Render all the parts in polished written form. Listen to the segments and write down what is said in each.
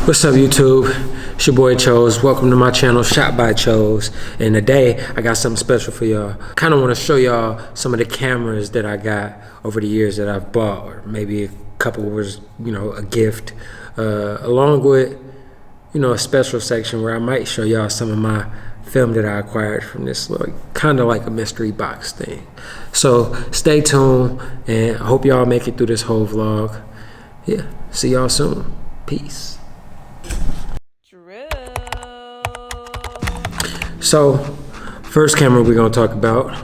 What's up, YouTube? It's your boy Chose. Welcome to my channel, Shot by Chose. And today I got something special for y'all. Kind of want to show y'all some of the cameras that I got over the years that I've bought, or maybe a couple was, a gift, along with, a special section where I might show y'all some of my film that I acquired from this little, kind of like a mystery box thing. So stay tuned, and I hope y'all make it through this whole vlog. Yeah, see y'all soon. Peace. So, first camera we're gonna talk about,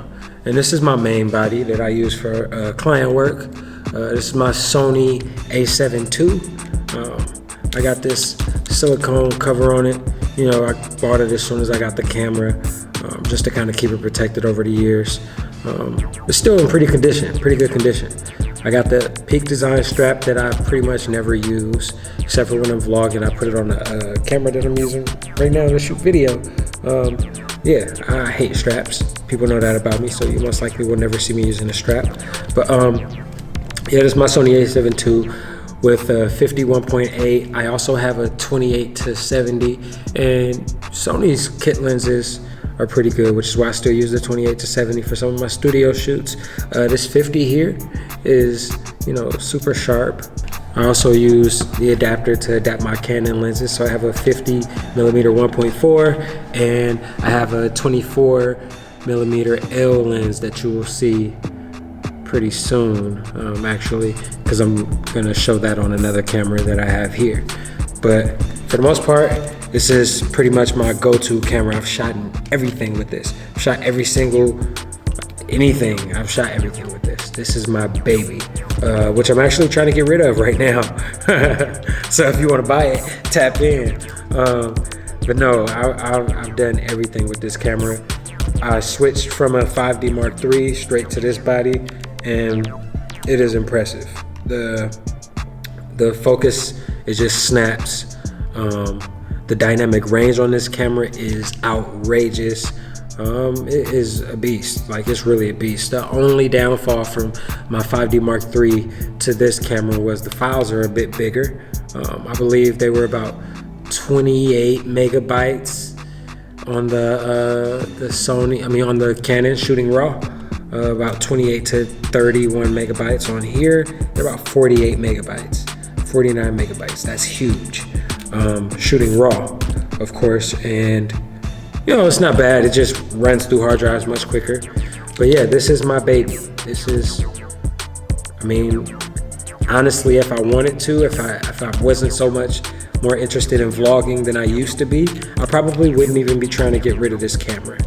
and this is my main body that I use for client work. This is my Sony A7 II. I got this silicone cover on it. I bought it as soon as I got the camera, just to kind of keep it protected over the years. It's still in pretty good condition. I got the Peak Design strap that I pretty much never use, except for when I'm vlogging. I put it on the camera that I'm using right now to shoot video. Yeah, I hate straps. People know that about me, so you most likely will never see me using a strap. But yeah, this is my Sony A7 II with a 51.8. I also have a 28-70, and Sony's kit lenses are pretty good, which is why I still use the 28-70 for some of my studio shoots. This 50 here is, super sharp. I also use the adapter to adapt my Canon lenses. So I have a 50mm 1.4, and I have a 24mm L lens that you will see pretty soon, actually, because I'm gonna show that on another camera that I have here. But for the most part, this is pretty much my go-to camera. I've shot everything with this. I've shot I've shot everything with this. This is my baby, which I'm actually trying to get rid of right now. So if you want to buy it, tap in. But no, I've done everything with this camera. I switched from a 5D Mark III straight to this body, and it is impressive. The focus, it just snaps. The dynamic range on this camera is outrageous. It is a beast. Like, it's really a beast. The only downfall from my 5D Mark III to this camera was the files are a bit bigger. I believe they were about 28 megabytes on the on the Canon shooting RAW. About 28 to 31 megabytes on here. They're about 48 megabytes, 49 megabytes. That's huge. Shooting RAW, of course, and it's not bad. It just runs through hard drives much quicker. But yeah, this is my baby. This is, honestly, if I wanted to, if I wasn't so much more interested in vlogging than I used to be, I probably wouldn't even be trying to get rid of this camera.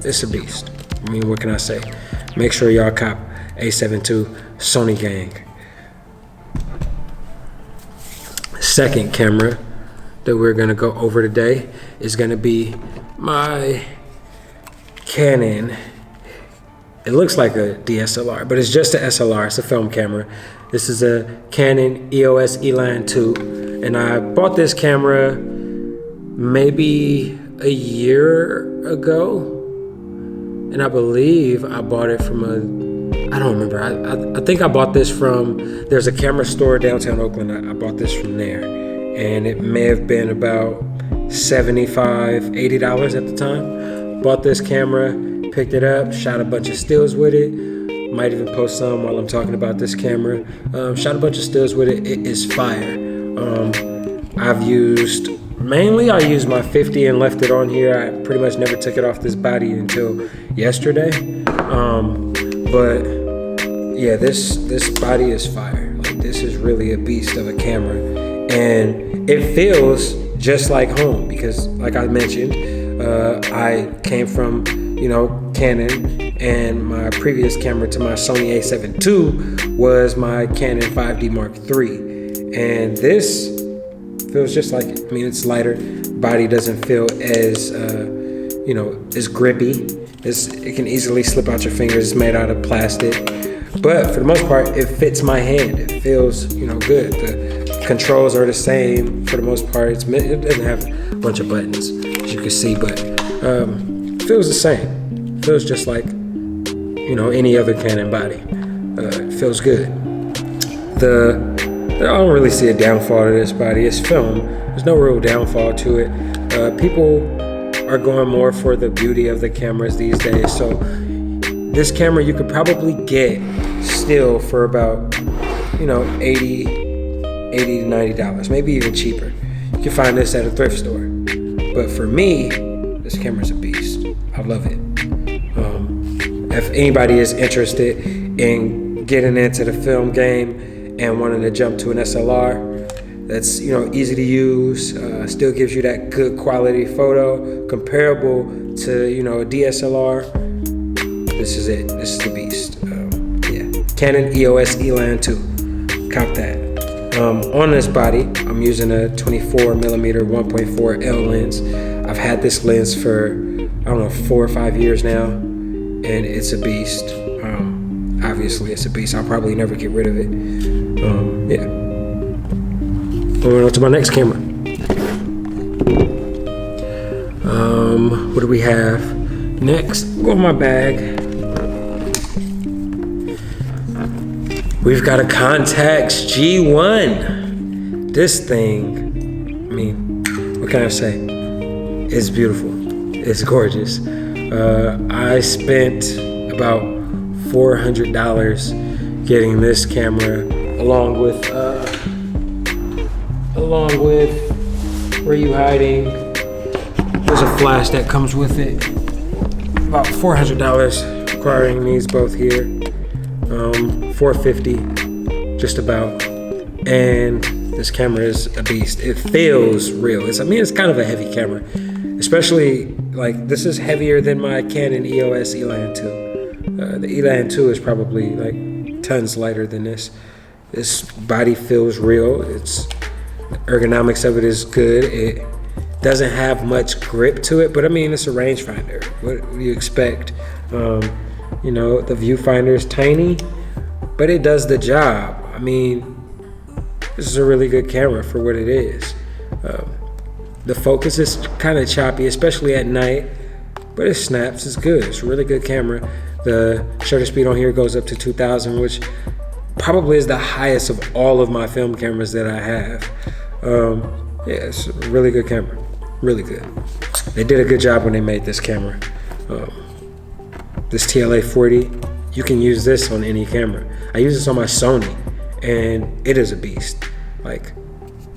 It's a beast. What can I say? Make sure y'all cop A7 II, Sony gang. Second camera that we're gonna go over today is gonna be my Canon. It looks like a DSLR, but it's just a SLR. It's a film camera. This is a Canon EOS Eline 2, and I bought this camera maybe a year ago, and I believe I bought it from I don't remember. I think I bought this from, there's a camera store downtown Oakland. I bought this from there, and it may have been about $75, $80 at the time. Bought this camera, picked it up, shot a bunch of stills with it. Might even post some while I'm talking about this camera. Shot a bunch of stills with it. It is fire. I used my 50 and left it on here. I pretty much never took it off this body until yesterday. But yeah, this body is fire. Like, this is really a beast of a camera, and it feels just like home because, like I mentioned, I came from Canon, and my previous camera to my Sony A7 II was my Canon 5D Mark III, and this feels just like it. It's lighter. Body doesn't feel as as grippy. It can easily slip out your fingers. It's made out of plastic, but for the most part, it fits my hand. It feels, good. The controls are the same for the most part. It doesn't have a bunch of buttons, as you can see, but it feels the same. It feels just like, any other Canon body. It feels good. The I don't really see a downfall to this body. It's film. There's no real downfall to it. People are going more for the beauty of the cameras these days. So this camera you could probably get still for about, $80 to $90, maybe even cheaper. You can find this at a thrift store. But for me, this camera's a beast. I love it. If anybody is interested in getting into the film game and wanting to jump to an SLR that's easy to use, still gives you that good quality photo comparable to a DSLR, this is it. This is the beast. Canon EOS Elan 2. Cop that. On this body, I'm using a 24mm 1.4L lens. I've had this lens for 4 or 5 years now, and it's a beast. Obviously, it's a beast. I'll probably never get rid of it. Moving on to my next camera. What do we have next? Go in my bag. We've got a Contax G1. This thing, what can I say? It's beautiful. It's gorgeous. I spent about $400 getting this camera, along with Where You Hiding? There's a flash that comes with it. About $400, acquiring these both here. $450, just about. And this camera is a beast. It feels real. It's kind of a heavy camera, especially this is heavier than my Canon EOS Elan 2. The Elan 2 is probably tons lighter than this. This body feels real. The ergonomics of it is good. It doesn't have much grip to it, but it's a rangefinder. What do you expect? The viewfinder is tiny, but it does the job. This is a really good camera for what it is. The focus is kind of choppy, especially at night, but it snaps. It's good. It's a really good camera. The shutter speed on here goes up to 2000, which probably is the highest of all of my film cameras that I have. It's a really good camera. Really good. They did a good job when they made this camera. This TLA40, you can use this on any camera. I use this on my Sony, and it is a beast. I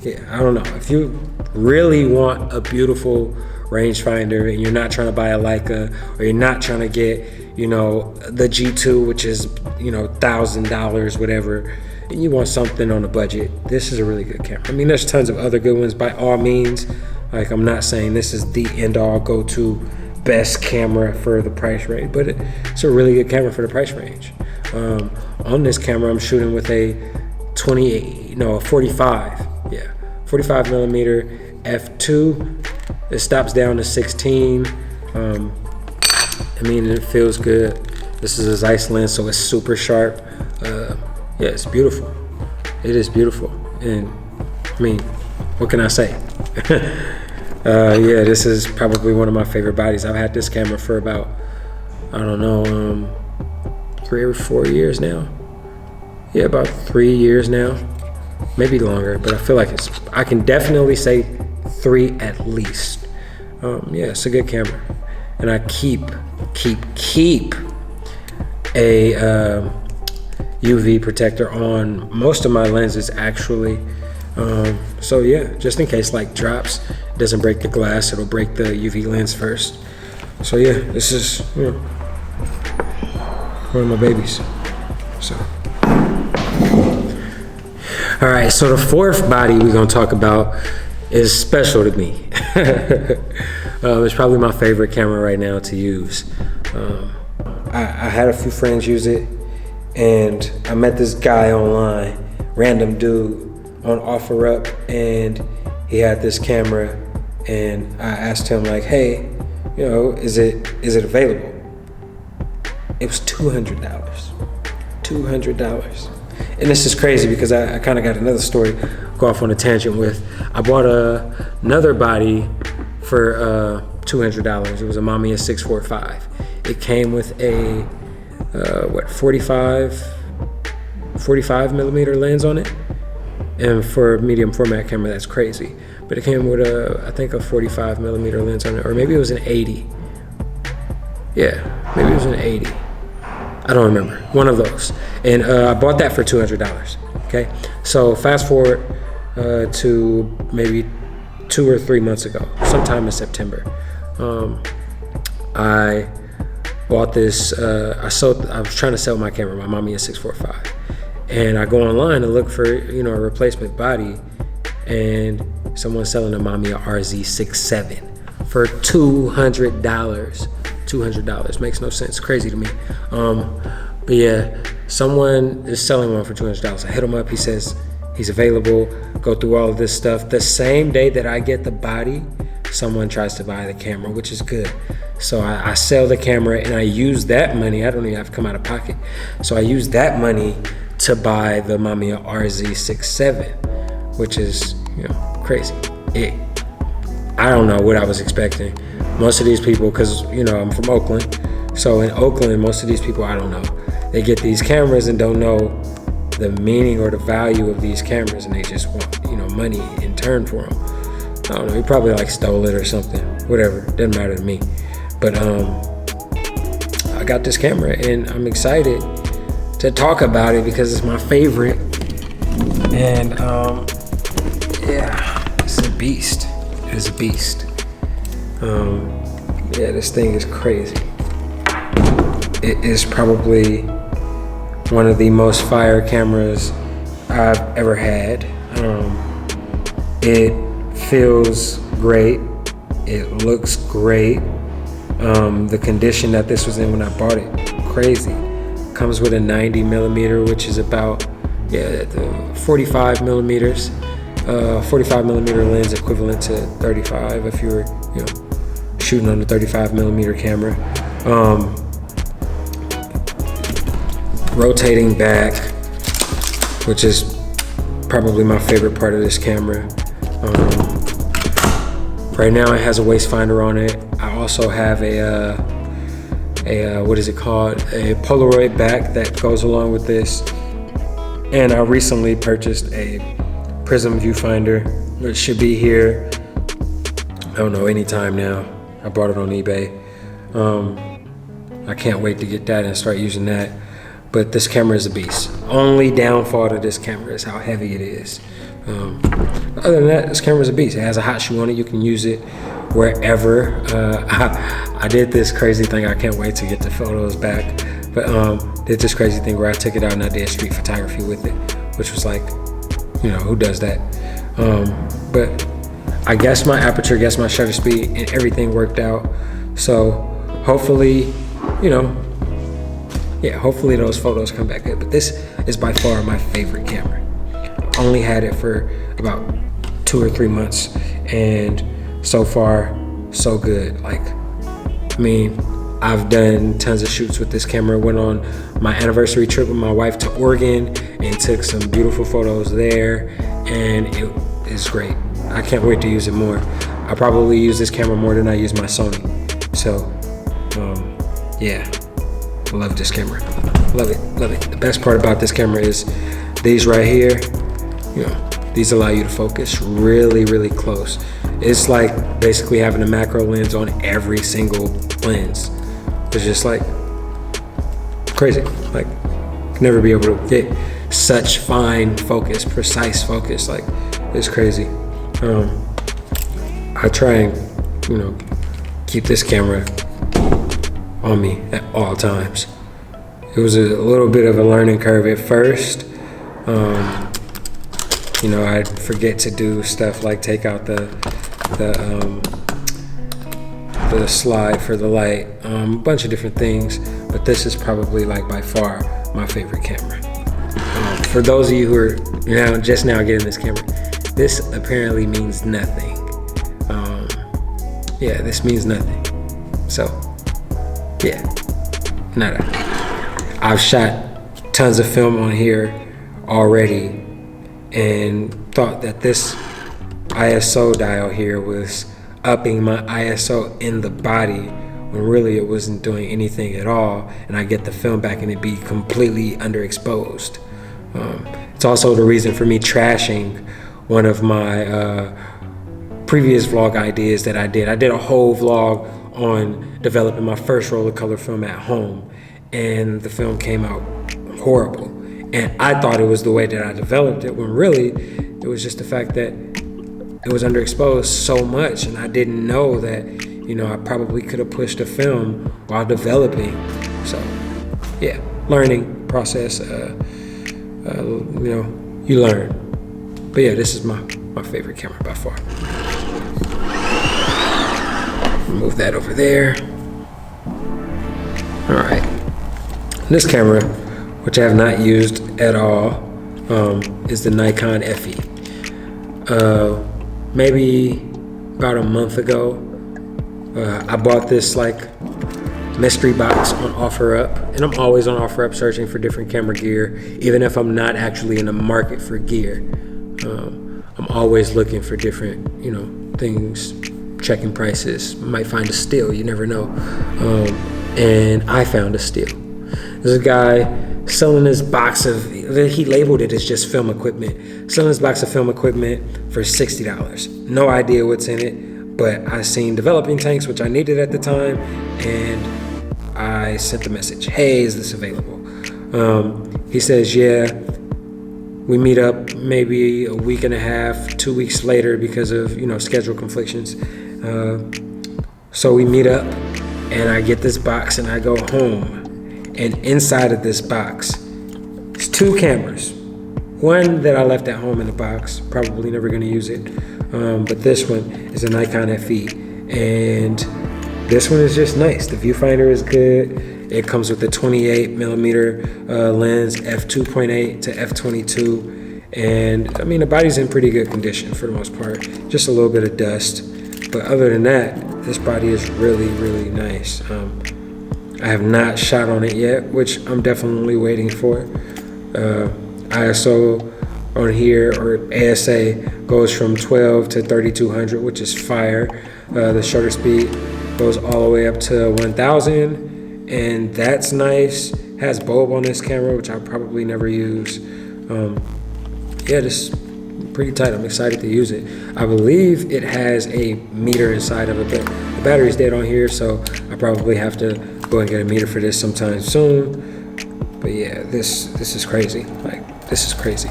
don't know. If you really want a beautiful rangefinder and you're not trying to buy a Leica, or you're not trying to get, the G2, which is, $1,000, whatever, and you want something on a budget, this is a really good camera. There's tons of other good ones by all means. I'm not saying this is the end all go-to best camera for the price range, but it's a really good camera for the price range. On this camera, I'm shooting with a 45 millimeter f2. It stops down to 16. It feels good. This is a Zeiss lens, so it's super sharp. It's beautiful. It is beautiful, and what can I say? This is probably one of my favorite bodies. I've had this camera for about 3 or 4 years now. About 3 years now, maybe longer, but I feel like I can definitely say 3 at least. It's a good camera, and I keep a UV protector on most of my lenses actually. Just in case drops, it doesn't break the glass, it'll break the UV lens first. This is one of my babies. All right, so the fourth body we're gonna talk about is special to me. It's probably my favorite camera right now to use. I had a few friends use it, and I met this guy online, random dude on OfferUp, and he had this camera, and I asked him hey, is it available? It was $200. And this is crazy because I kind of got another story go off on a tangent with. I bought another body for $200. It was a Mamiya 645. It came with a 45 millimeter lens on it. And for a medium format camera, that's crazy. But it came with I think a 45 millimeter lens on it, or maybe it was an 80. Yeah, maybe it was an 80. I don't remember, one of those. And I bought that for $200, okay? So fast forward to maybe 2 or 3 months ago, sometime in September. I bought this, I was trying to sell my camera, my Mamiya 645. And I go online and look for, a replacement body, and someone's selling a Mamiya RZ67 for $200. $200 makes no sense, crazy to me. But yeah, someone is selling one for $200. I hit him up, he says he's available, go through all of this stuff. The same day that I get the body, someone tries to buy the camera, which is good. So I sell the camera and I use that money, I don't even have to come out of pocket. So I use that money to buy the Mamiya RZ67, which is, crazy. I don't know what I was expecting. Most of these people, because, I'm from Oakland. So in Oakland, most of these people, I don't know. They get these cameras and don't know the meaning or the value of these cameras, and they just want, money in turn for them. I don't know, he probably stole it or something. Whatever, doesn't matter to me. But I got this camera and I'm excited to talk about it because it's my favorite. And yeah, it's a beast. It is a beast. Yeah, this thing is crazy. It is probably one of the most fire cameras I've ever had. It feels great. It looks great. The condition that this was in when I bought it, crazy. Comes with a 90 millimeter, which is about, the 45 millimeters. 45 millimeter lens equivalent to 35 if you were, shooting on a 35 millimeter camera. Rotating back, which is probably my favorite part of this camera. Right now it has a waist finder on it. I also have a what is it called? A Polaroid back that goes along with this. And I recently purchased a Prism viewfinder. It should be here, I don't know, anytime now. I bought it on eBay. I can't wait to get that and start using that. But this camera is a beast. Only downfall to this camera is how heavy it is. Other than that, this camera is a beast. It has a hot shoe on it. You can use it wherever. I did this crazy thing. I can't wait to get the photos back. But did this crazy thing where I took it out and I did street photography with it, which was like, who does that? But I guess my aperture, guess my shutter speed, and everything worked out. So hopefully, hopefully those photos come back good. But this is by far my favorite camera. I only had it for about 2 or 3 months, and so far, so good. I've done tons of shoots with this camera. Went on my anniversary trip with my wife to Oregon and took some beautiful photos there, and it is great. I can't wait to use it more. I probably use this camera more than I use my Sony. So, yeah, love this camera. Love it, love it. The best part about this camera is these right here, these allow you to focus really, really close. It's like basically having a macro lens on every single lens. It's just crazy. Never be able to get such fine focus, precise focus. It's crazy. I try and, keep this camera on me at all times. It was a little bit of a learning curve at first. I'd forget to do stuff like take out the slide for the light, a bunch of different things, but this is probably by far my favorite camera. For those of you who are just now getting this camera, this apparently means nothing. This means nothing. So, nada. I've shot tons of film on here already and thought that this ISO dial here was upping my ISO in the body when really it wasn't doing anything at all, and I get the film back and it be completely underexposed. It's also the reason for me trashing one of my previous vlog ideas that I did. I did a whole vlog on developing my first roll of color film at home, and the film came out horrible. And I thought it was the way that I developed it, when really it was just the fact that it was underexposed so much, and I didn't know that, you know, I probably could have pushed the film while developing. So yeah, learning process, you know, you learn. But yeah, this is my favorite camera by far. Move that over there. All right, this camera, which I have not used at all, is the Nikon FE. Maybe about a month ago, I bought this like mystery box on OfferUp, and I'm always on OfferUp searching for different camera gear, even if I'm not actually in the market for gear. I'm always looking for different, you know, things, checking prices. Might find a steal, you never know. And I found a steal. There's a guy selling this box of, he labeled it as just film equipment, selling this box of film equipment for $60. No idea what's in it, but I seen developing tanks, which I needed at the time, and I sent the message, hey, is this available? He says, yeah. We meet up maybe a week and a half, 2 weeks later because of, you know, schedule conflictions. So we meet up, and I get this box, and I go home. And inside of this box is 2 cameras. One that I left at home in the box, probably never gonna use it. But this one is a Nikon FE. And this one is just nice. The viewfinder is good. It comes with a 28mm lens, f2.8 to f22. And I mean, the body's in pretty good condition for the most part. Just a little bit of dust. But other than that, this body is really, really nice. I have not shot on it yet, which I'm definitely waiting for. ISO on here, or ASA, goes from 12 to 3200, which is fire. The shutter speed goes all the way up to 1000, and that's nice. Has bulb on this camera, which I'll probably never use. Yeah, this is pretty tight. I'm excited to use it. I believe it has a meter inside of it, but the battery's dead on here, so I probably have to go and get a meter for this sometime soon. But yeah, this is crazy. Like, this is crazy.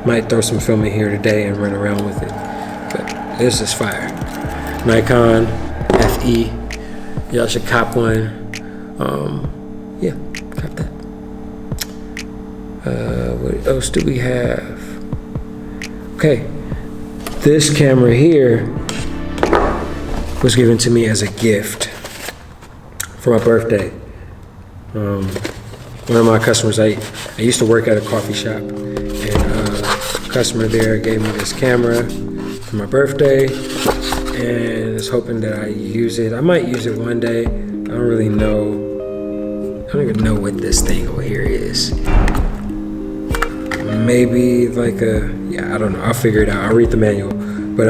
Might throw some film in here today and run around with it, but this is fire. Nikon FE, y'all should cop one. Yeah, cop that. What else do we have? Okay, this camera here was given to me as a gift for my birthday. One of my customers, I used to work at a coffee shop, and a customer there gave me this camera for my birthday, and is hoping that I use it. I might use it one day. I don't really know. I don't even know what this thing over here is. Maybe like yeah, I don't know. I'll figure it out. I'll read the manual. But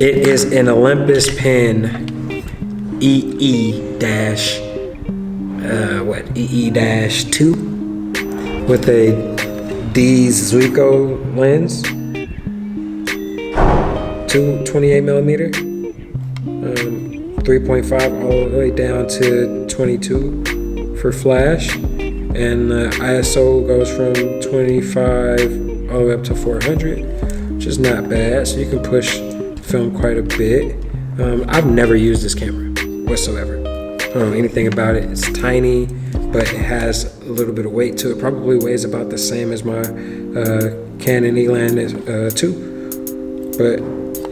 it is an Olympus Pen EE-2 with a D Zuiko lens, 28mm, 3.5 all the way down to 22 for flash, and the ISO goes from 25 all the way up to 400, which is not bad. So you can push film quite a bit. I've never used this camera whatsoever. I don't know anything about it. It's tiny, but it has a little bit of weight to it. Probably weighs about the same as my Canon Eland 2. But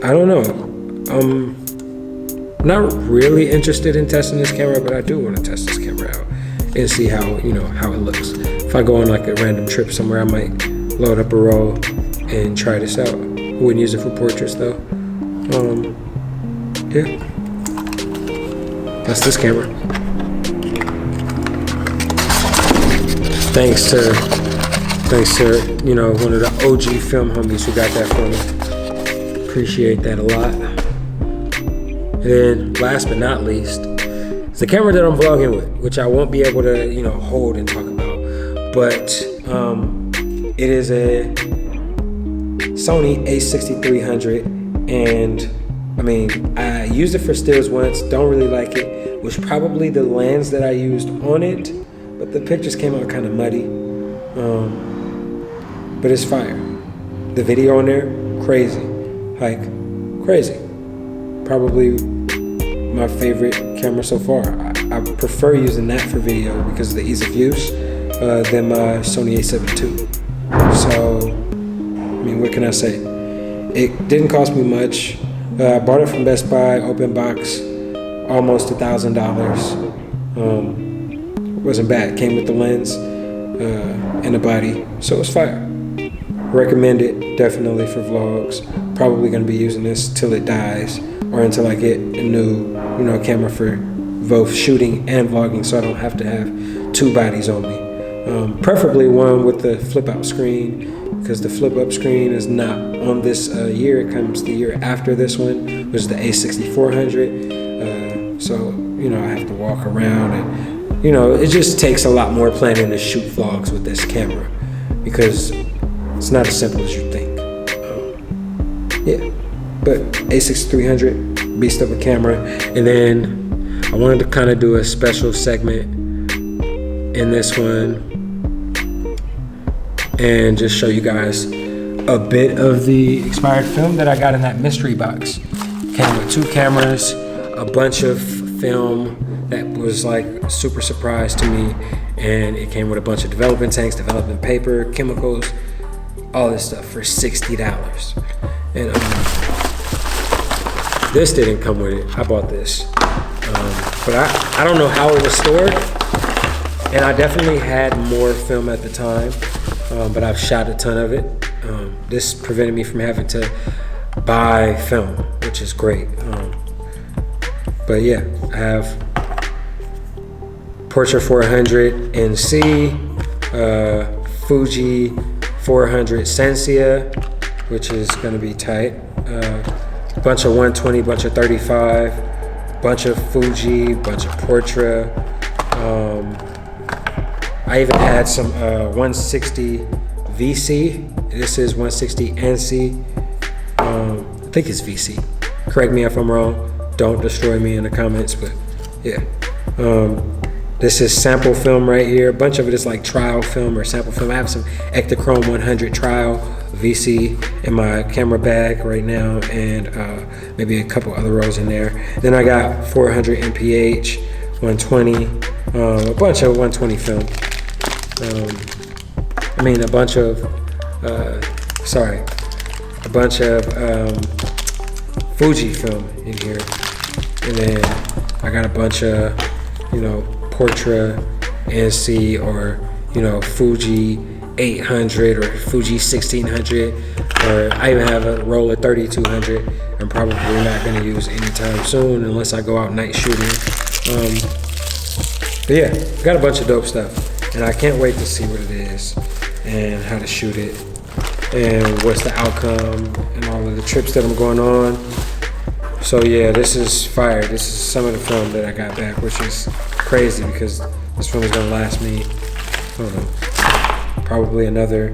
I don't know. I'm not really interested in testing this camera, but I do want to test this camera out and see how, you know, how it looks. If I go on like a random trip somewhere, I might load up a roll and try this out. I wouldn't use it for portraits though. Yeah. That's this camera. Thanks to, you know, one of the OG film homies who got that for me. Appreciate that a lot. And then last but not least, it's the camera that I'm vlogging with, which I won't be able to, you know, hold and talk about. But It is a Sony a6300, and I mean, I used it for stills once, don't really like it. It was probably the lens that I used on it, but the pictures came out kind of muddy. But it's fire. The video on there, crazy. Like, crazy. Probably my favorite camera so far. I prefer using that for video because of the ease of use than my Sony a7 II. So, I mean, what can I say? It didn't cost me much. I bought it from Best Buy, open box, almost $1,000. It wasn't bad. Came with the lens and the body, so it's fire. Recommend it definitely for vlogs. Probably gonna be using this till it dies, or until I get a new, camera for both shooting and vlogging, so I don't have to have two bodies on me. Preferably one with the flip out screen, because the flip up screen is not on this year. It comes the year after this one, which is the a6400. So, I have to walk around and, it just takes a lot more planning to shoot vlogs with this camera, because it's not as simple as you think. Yeah, but a6300, beast of a camera. And then I wanted to kind of do a special segment in this one and just show you guys a bit of the expired film that I got in that mystery box. Came with 2 cameras, a bunch of film that was like a super surprise to me, and it came with a bunch of development tanks, development paper, chemicals, all this stuff for $60. And this didn't come with it. I bought this, but I don't know how it was stored, and I definitely had more film at the time, but I've shot a ton of it. This prevented me from having to buy film, which is great. But yeah, I have Portra 400 NC, Fuji 400 Sensia, which is gonna be tight. Bunch of 120, bunch of 35, bunch of Fuji, bunch of Portra. I even had some 160 VC. This is 160 NC. I think it's VC. Correct me if I'm wrong. Don't destroy me in the comments, but yeah. This is sample film right here. A bunch of it is like trial film or sample film. I have some Ektachrome 100 trial VC in my camera bag right now, and maybe a couple other rolls in there. Then I got 400 MPH, 120, a bunch of 120 film. A bunch of Fuji film in here. And then I got a bunch of, Portra NC, or, Fuji 800 or Fuji 1600, or I even have a roll of 3200 I'm probably not going to use anytime soon unless I go out night shooting. But yeah, got a bunch of dope stuff, and I can't wait to see what it is and how to shoot it and what's the outcome and all of the trips that I'm going on. So yeah, this is fire. This is some of the film that I got back, which is crazy because this film is gonna last me, I don't know, probably another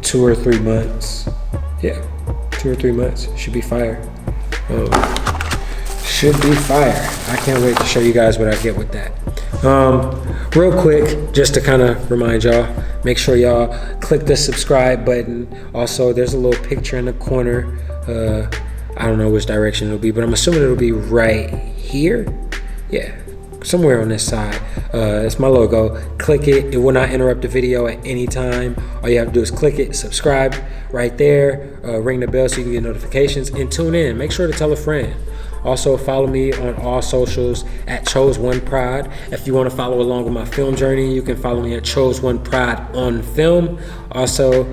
2 or 3 months. Yeah, 2 or 3 months. Should be fire. Should be fire. I can't wait to show you guys what I get with that. Real quick, just to kind of remind y'all, make sure y'all click the subscribe button. Also, there's a little picture in the corner. I don't know which direction it'll be, but I'm assuming it'll be right here. Yeah, somewhere on this side. It's my logo. Click it. It will not interrupt the video at any time. All you have to do is click it, subscribe right there, ring the bell so you can get notifications, and tune in. Make sure to tell a friend. Also, follow me on all socials at Chose1Prod. If you want to follow along with my film journey, you can follow me at Chose1Prod on film. Also,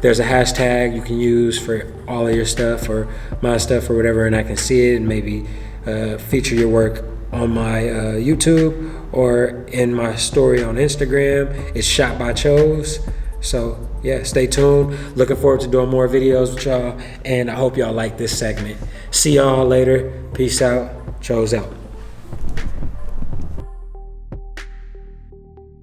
there's a hashtag you can use for all of your stuff or my stuff or whatever, and I can see it and maybe feature your work on my YouTube or in my story on Instagram. It's Shot by Chose. So yeah, stay tuned. Looking forward to doing more videos with y'all, and I hope y'all like this segment. See y'all later. Peace out. Chose out.